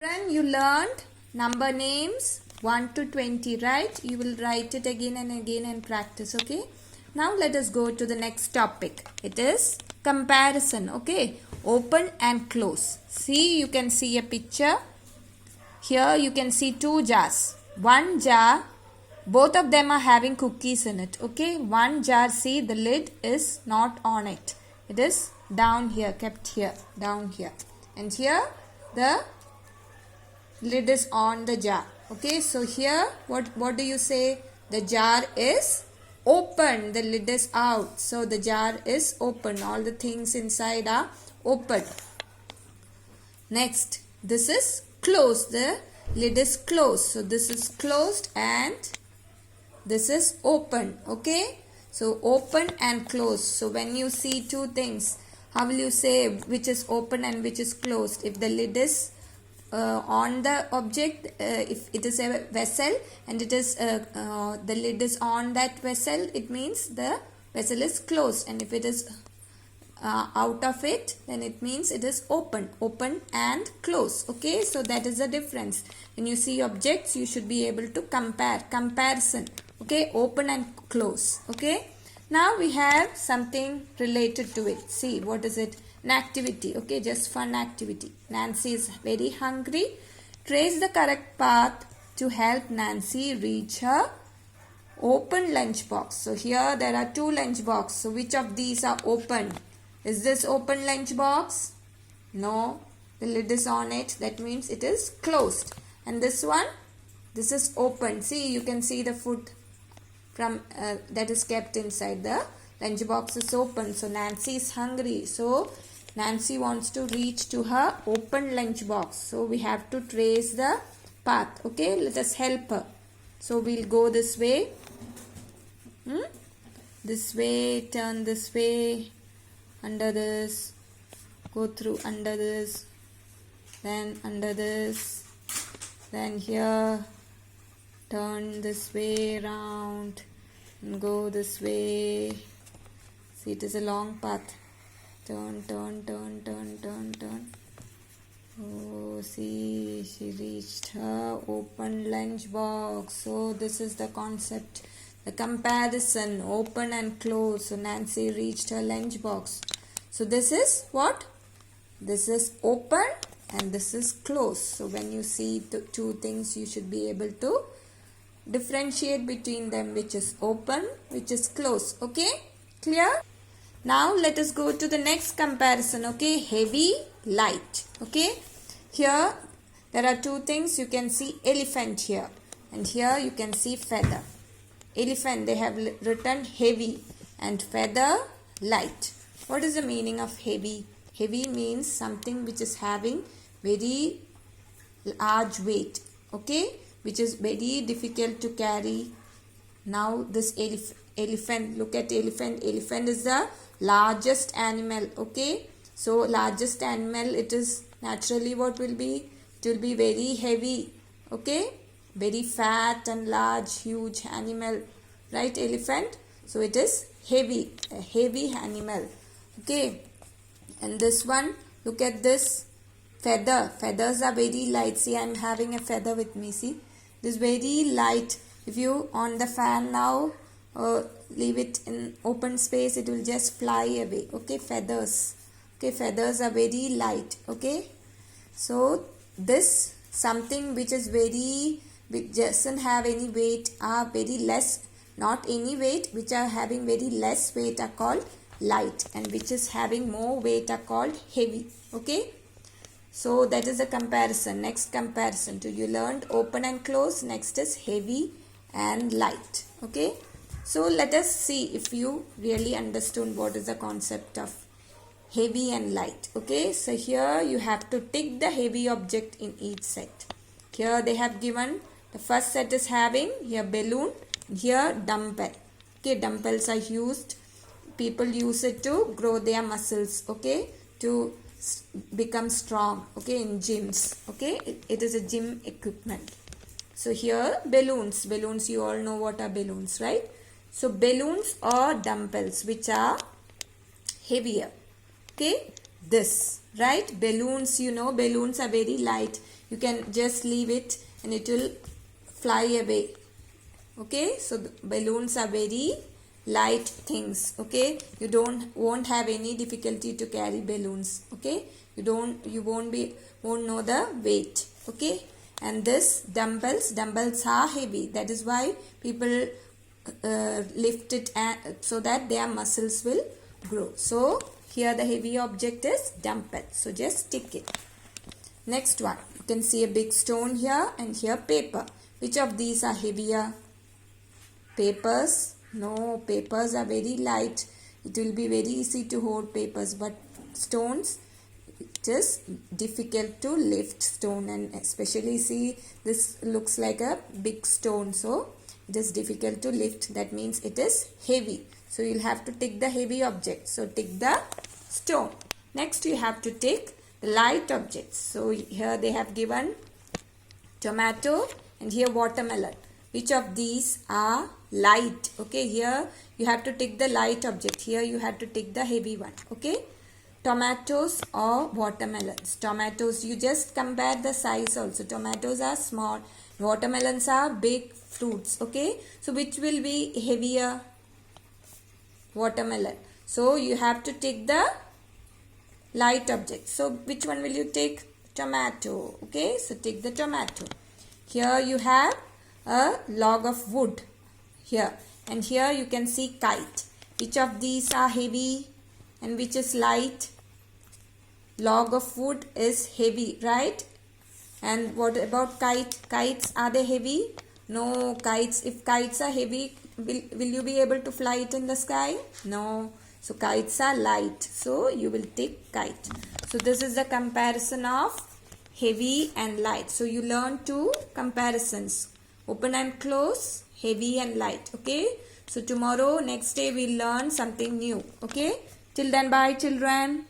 Children, you learned number names 1 to 20, right? You will write it again and again and practice, okay? Now let us go to the next topic. It is comparison, okay? Open and close. See, you can see a picture. Here you can see two jars. One jar, both of them are having cookies in it, okay? One jar, see, the lid is not on it. It is down here, kept here, down here. And here, the lid is on the jar. Okay, so here what do you say? The jar is open, the lid is out. So the jar is open, all the things inside are open. Next, this is closed, the lid is closed. So this is closed and this is open. Okay, so open and closed. So when you see two things, how will you say which is open and which is closed? If the lid is on the object, if it is a vessel and it is the lid is on that vessel, it means the vessel is closed, and if it is out of it, then it means it is open and close. Okay, so that is the difference. When you see objects, you should be able to comparison. Okay, open and close. Okay, now we have something related to it. See, what is it? An activity. Okay, just fun activity. Nancy is very hungry. Trace the correct path to help Nancy reach her open lunch box. So here there are two lunch boxes. So which of these are open? Is this open lunch box? No, the lid is on it. That means it is closed. And this one, this is open. See, you can see the food from that is kept inside the lunch box is open. So Nancy is hungry. So Nancy wants to reach to her open lunch box. So we have to trace the path. Okay, let us help her. So we'll go this way. This way, turn this way, under this, go through under this, then under this, then here, turn this way round and go this way. See, it is a long path. Turn. Oh, see, she reached her open lunch box. So this is the concept, the comparison, open and close. So Nancy reached her lunch box. So this is what? This is open and this is close. So when you see the two things, you should be able to differentiate between them, which is open, which is close. Okay, clear? Now let us go to the next comparison. Okay, heavy, light. Okay, here there are two things. You can see elephant here, and here you can see feather. Elephant, they have written heavy, and feather, light. What is the meaning of heavy? Heavy means something which is having very large weight. Okay, which is very difficult to carry. Now this elephant, look at elephant. Elephant is the largest animal. Okay, so largest animal, it is naturally what will be? It will be very heavy. Okay, very fat and large, huge animal, right? Elephant, so it is heavy, a heavy animal. Okay, and this one, look at this feather. Feathers are very light. See, I am having a feather with me. See, this very light. If you on the fan now, leave it in open space, it will just fly away. Okay, feathers. Okay, feathers are very light. Okay, so this something which is very, which doesn't have any weight, are very less, not any weight, which are having very less weight are called light, and which is having more weight are called heavy. Okay, so that is a comparison. Next comparison to, you learned open and close. Next is heavy and light. Okay, so let us see if you really understood what is the concept of heavy and light. Okay, so here you have to tick the heavy object in each set. Here they have given, the first set is having here balloon, here dumbbell. Okay, dumbbells are used, people use it to grow their muscles. Okay, to become strong. Okay, in gyms. Okay, it is a gym equipment. So here balloons, you all know what are balloons, right? So balloons or dumbbells which are heavier. Okay, this, right? Balloons, you know, balloons are very light. you can just leave it and it will fly away. Okay, so the balloons are very light things. Okay, you won't have any difficulty to carry balloons. Okay, you won't know the weight. Okay, and this dumbbells are heavy. That is why people lift it so that their muscles will grow. So here the heavy object is dumbbell. So just stick it. Next one, you can see a big stone here and here paper. Which of these are heavier? Papers? No, papers are very light. It will be very easy to hold papers, but stones, it is difficult to lift stone, and especially see this looks like a big stone, so it is difficult to lift. That means it is heavy. So you'll have to take the heavy object. So take the stone. Next you have to take the light objects. So here they have given tomato and here watermelon. Which of these are light? Okay, here you have to take the light object. Here you have to take the heavy one. Okay, tomatoes or watermelons. Tomatoes, you just compare the size also. Tomatoes are small, watermelons are big fruits. Okay, so which will be heavier? Watermelon. So you have to take the light object. So which one will you take? Tomato. Okay, so take the tomato. Here you have a log of wood here, and here you can see kite. Which of these are heavy and which is light? Log of wood is heavy, right? And what about kite? Kites, are they heavy? No, kites, if kites are heavy, will you be able to fly it in the sky? No. So kites are light. So you will take kite. So this is the comparison of heavy and light. So you learn two comparisons. Open and close, heavy and light. Okay. So tomorrow, next day, we'll learn something new. Okay. Till then, bye children.